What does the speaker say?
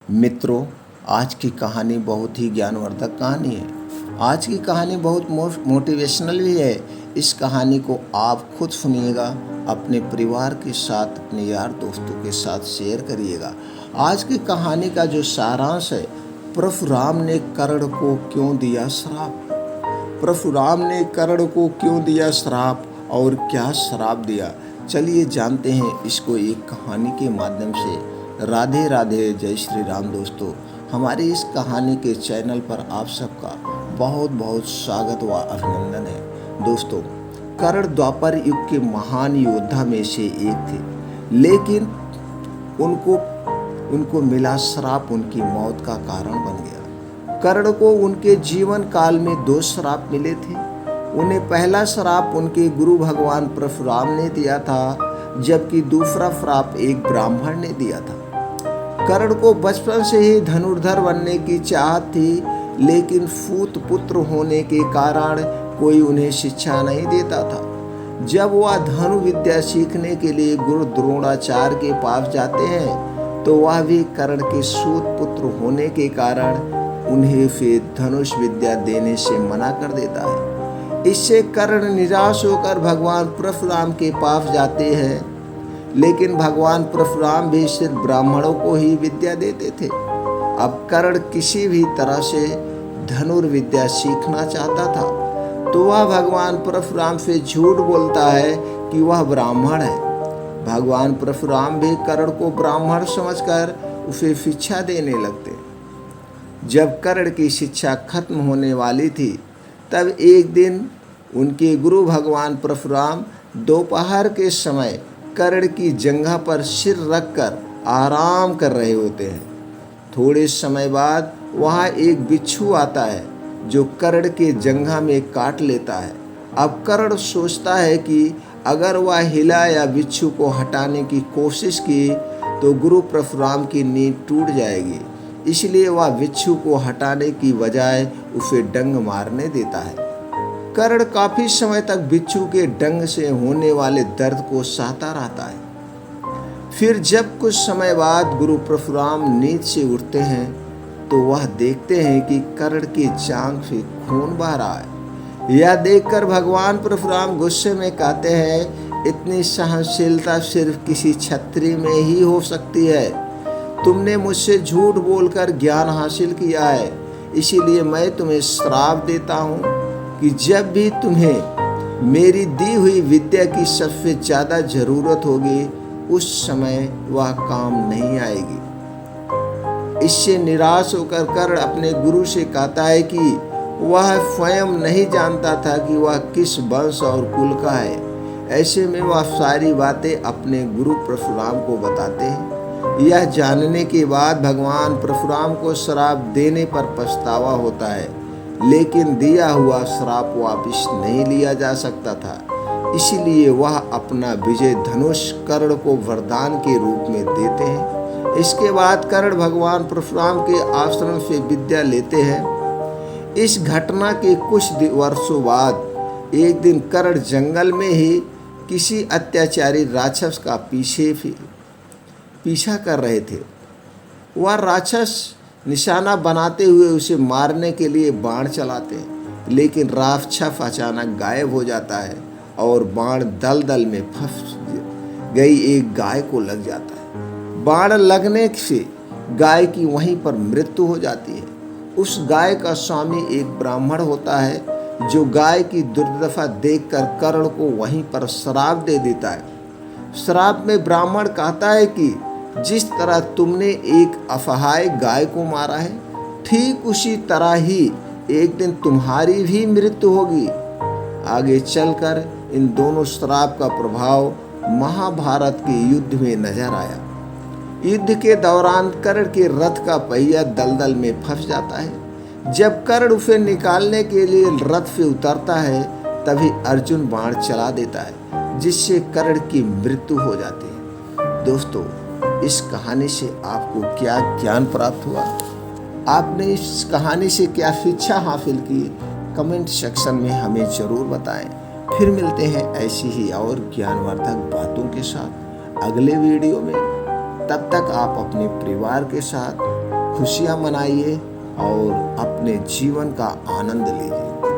मित्रों, आज की कहानी बहुत ही ज्ञानवर्धक कहानी है। आज की कहानी बहुत मोटिवेशनल भी है। इस कहानी को आप खुद सुनिएगा, अपने परिवार के साथ, अपने यार दोस्तों के साथ शेयर करिएगा। आज की कहानी का जो सारांश है, परशुराम ने कर्ण को क्यों दिया श्राप। परशुराम ने कर्ण को क्यों दिया श्राप और क्या श्राप दिया, चलिए जानते हैं इसको एक कहानी के माध्यम से। राधे राधे, जय श्री राम। दोस्तों, हमारी इस कहानी के चैनल पर आप सबका बहुत बहुत स्वागत व अभिनंदन है। दोस्तों, कर्ण द्वापर युग के महान योद्धा में से एक थे, लेकिन उनको मिला श्राप उनकी मौत का कारण बन गया। कर्ण को उनके जीवन काल में 2 श्राप मिले थे। उन्हें पहला श्राप उनके गुरु भगवान परशुराम ने दिया था, जबकि दूसरा श्राप एक ब्राह्मण ने दिया था। कर्ण को बचपन से ही धनुर्धर बनने की चाहत थी, लेकिन सूत पुत्र होने के कारण कोई उन्हें शिक्षा नहीं देता था। जब वह धनु विद्या सीखने के लिए गुरु द्रोणाचार्य के पास जाते हैं, तो वह भी कर्ण के सूत पुत्र होने के कारण उन्हें फिर धनुष विद्या देने से मना कर देता है। इससे कर्ण निराश होकर भगवान परशुराम के पास जाते हैं, लेकिन भगवान परशुराम भी सिर्फ ब्राह्मणों को ही विद्या देते थे। अब कर्ण किसी भी तरह से धनुर्विद्या सीखना चाहता था, तो वह भगवान परशुराम से झूठ बोलता है कि वह ब्राह्मण है। भगवान परशुराम भी कर्ण को ब्राह्मण समझकर उसे शिक्षा देने लगते। जब कर्ण की शिक्षा खत्म होने वाली थी, तब एक दिन उनके गुरु भगवान परशुराम दोपहर के समय कर्ण की जंघा पर सिर रखकर आराम कर रहे होते हैं। थोड़े समय बाद वहाँ एक बिच्छू आता है, जो कर्ण के जंघा में काट लेता है। अब कर्ण सोचता है कि अगर वह हिला या बिच्छू को हटाने की कोशिश की, तो गुरु परशुराम की नींद टूट जाएगी। इसलिए वह बिच्छू को हटाने की बजाय उसे डंग मारने देता है। कर्ण काफी समय तक बिच्छू के डंग से होने वाले दर्द को सहता रहता है। फिर जब कुछ समय बाद गुरु परशुराम नींद से उठते हैं, तो वह देखते हैं कि कर्ण की जांघ से खून बह रहा है। यह देखकर भगवान परशुराम गुस्से में कहते हैं, इतनी सहनशीलता सिर्फ किसी क्षत्रिय में ही हो सकती है। तुमने मुझसे झूठ बोलकर ज्ञान हासिल किया है, इसीलिए मैं तुम्हें श्राप देता हूँ कि जब भी तुम्हें मेरी दी हुई विद्या की सबसे ज़्यादा ज़रूरत होगी, उस समय वह काम नहीं आएगी। इससे निराश होकर कर्ण अपने गुरु से कहता है कि वह स्वयं नहीं जानता था कि वह किस वंश और कुल का है। ऐसे में वह सारी बातें अपने गुरु परशुराम को बताते हैं। यह जानने के बाद भगवान परशुराम को श्राप देने पर पछतावा होता है, लेकिन दिया हुआ श्राप वापस नहीं लिया जा सकता था। इसलिए वह अपना विजय धनुष कर्ण को वरदान के रूप में देते हैं। इसके बाद कर्ण भगवान परशुराम के आश्रम से विद्या लेते हैं। इस घटना के कुछ वर्षों बाद एक दिन कर्ण जंगल में ही किसी अत्याचारी राक्षस का पीछा कर रहे थे। वह राक्षस निशाना बनाते हुए उसे मारने के लिए बाण चलाते हैं, लेकिन राक्षस अचानक गायब हो जाता है और बाण दलदल में फंस गई एक गाय को लग जाता है। बाण लगने से गाय की वहीं पर मृत्यु हो जाती है। उस गाय का स्वामी एक ब्राह्मण होता है, जो गाय की दुर्दशा देखकर कर्ण को वहीं पर श्राप दे देता है। श्राप में ब्राह्मण कहता है कि जिस तरह तुमने एक असहाय गाय को मारा है, ठीक उसी तरह ही एक दिन तुम्हारी भी मृत्यु होगी। आगे चलकर इन दोनों श्राप का प्रभाव महाभारत के युद्ध में नजर आया। युद्ध के दौरान कर्ण के रथ का पहिया दलदल में फंस जाता है। जब कर्ण उसे निकालने के लिए रथ से उतरता है, तभी अर्जुन बाण चला देता है, जिससे कर्ण की मृत्यु हो जाती है। दोस्तों, इस कहानी से आपको क्या ज्ञान प्राप्त हुआ? आपने इस कहानी से क्या शिक्षा हासिल की? कमेंट सेक्शन में हमें ज़रूर बताएं। फिर मिलते हैं ऐसी ही और ज्ञानवर्धक बातों के साथ अगले वीडियो में। तब तक आप अपने परिवार के साथ खुशियाँ मनाइए और अपने जीवन का आनंद लीजिए।